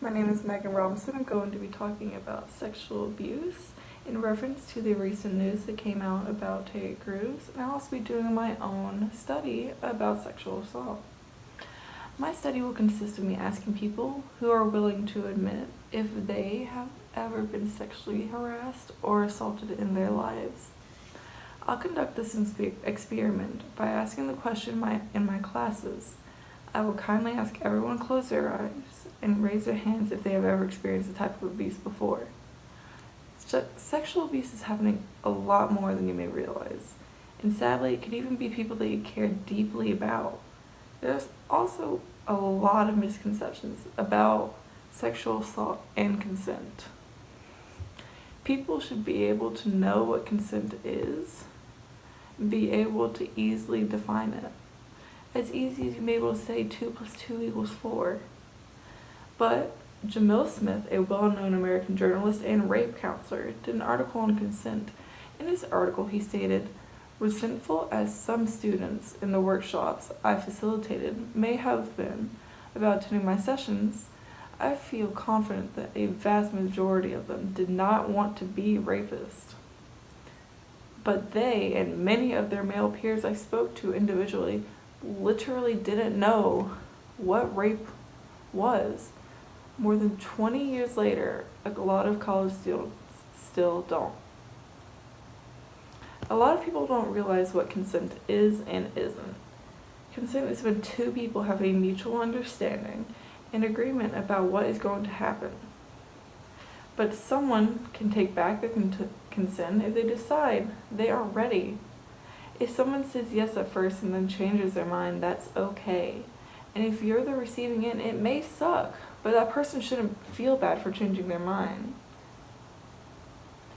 My name is Megan Robinson. I'm going to be talking about sexual abuse in reference to the recent news that came out about Taya Cruz, and I'll also be doing my own study about sexual assault. My study will consist of me asking people who are willing to admit if they have ever been sexually harassed or assaulted in their lives. I'll conduct this experiment by asking the question in my classes. I will kindly ask everyone to close their eyes and raise their hands if they have ever experienced a type of abuse before. Sexual abuse is happening a lot more than you may realize, and sadly it could even be people that you care deeply about. There's also a lot of misconceptions about sexual assault and consent. People should be able to know what consent is, and be able to easily define it. As easy as you may be able to say 2 + 2 = 4. But Jamil Smith, a well-known American journalist and rape counselor, did an article on consent. In his article, he stated, "Resentful as some students in the workshops I facilitated may have been about attending my sessions, I feel confident that a vast majority of them did not want to be rapists. But they and many of their male peers I spoke to individually literally didn't know what rape was. More than 20 years later, a lot of college students still don't." A lot of people don't realize what consent is and isn't. Consent is when two people have a mutual understanding and agreement about what is going to happen. But someone can take back their consent if they decide they are ready. If someone says yes at first and then changes their mind, that's okay. And if you're the receiving end, it may suck, but that person shouldn't feel bad for changing their mind.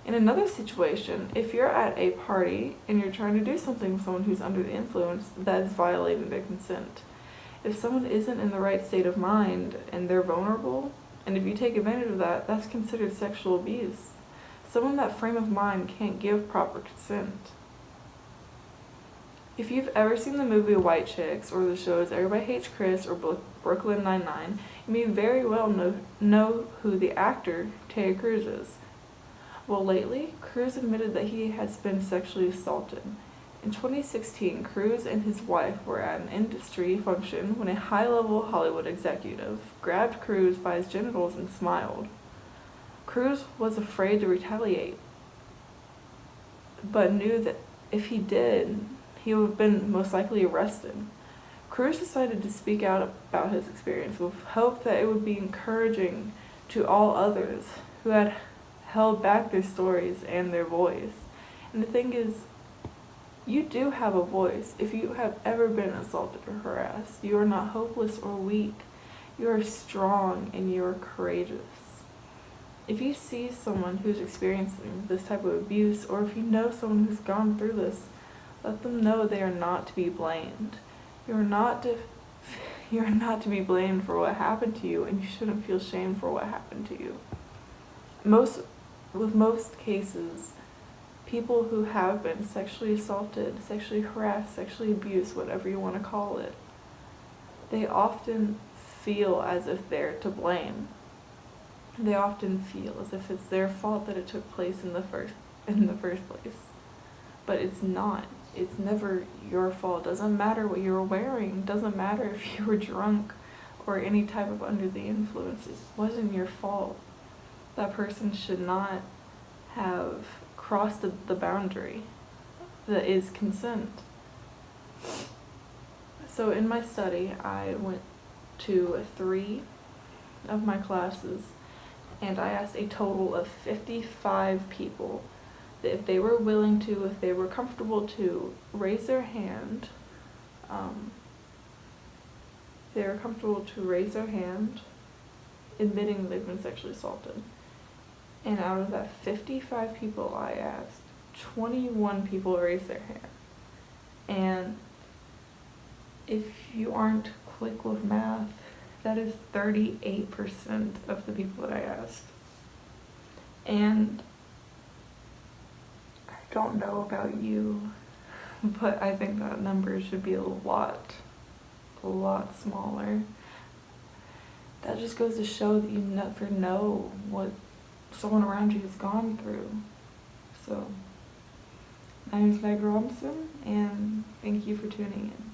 In another situation, if you're at a party and you're trying to do something with someone who's under the influence, that is violating their consent. If someone isn't in the right state of mind and they're vulnerable, and if you take advantage of that, that's considered sexual abuse. Someone in that frame of mind can't give proper consent. If you've ever seen the movie White Chicks or the shows Everybody Hates Chris or Brooklyn Nine-Nine, you may very well know who the actor Taya Cruz is. Well, lately, Cruz admitted that he has been sexually assaulted. In 2016, Cruz and his wife were at an industry function when a high-level Hollywood executive grabbed Cruz by his genitals and smiled. Cruz was afraid to retaliate, but knew that if he did, he would have been most likely arrested. Cruz decided to speak out about his experience with hope that it would be encouraging to all others who had held back their stories and their voice. And the thing is, you do have a voice. If you have ever been assaulted or harassed, you are not hopeless or weak. You are strong and you are courageous. If you see someone who's experiencing this type of abuse, or if you know someone who's gone through this, let them know they are not to be blamed. You are not to be blamed for what happened to you, and you shouldn't feel shame for what happened to you. With most cases, people who have been sexually assaulted, sexually harassed, sexually abused, whatever you want to call it, they often feel as if they're to blame. They often feel as if it's their fault that it took place in the first place. But it's not. It's never your fault. It doesn't matter what you were wearing. It doesn't matter if you were drunk or any type of under the influence. It wasn't your fault. That person should not have crossed the boundary that is consent. So in my study, I went to 3 of my classes, and I asked a total of 55 people that if they were willing to, if they were comfortable to, raise their hand. Admitting they've been sexually assaulted. And out of that 55 people I asked, 21 people raised their hand. And if you aren't quick with math, that is 38% of the people that I asked. And I don't know about you, but I think that number should be a lot smaller. that just goes to show that you never know what someone around you has gone through. So, my name is Meg Robinson, and thank you for tuning in.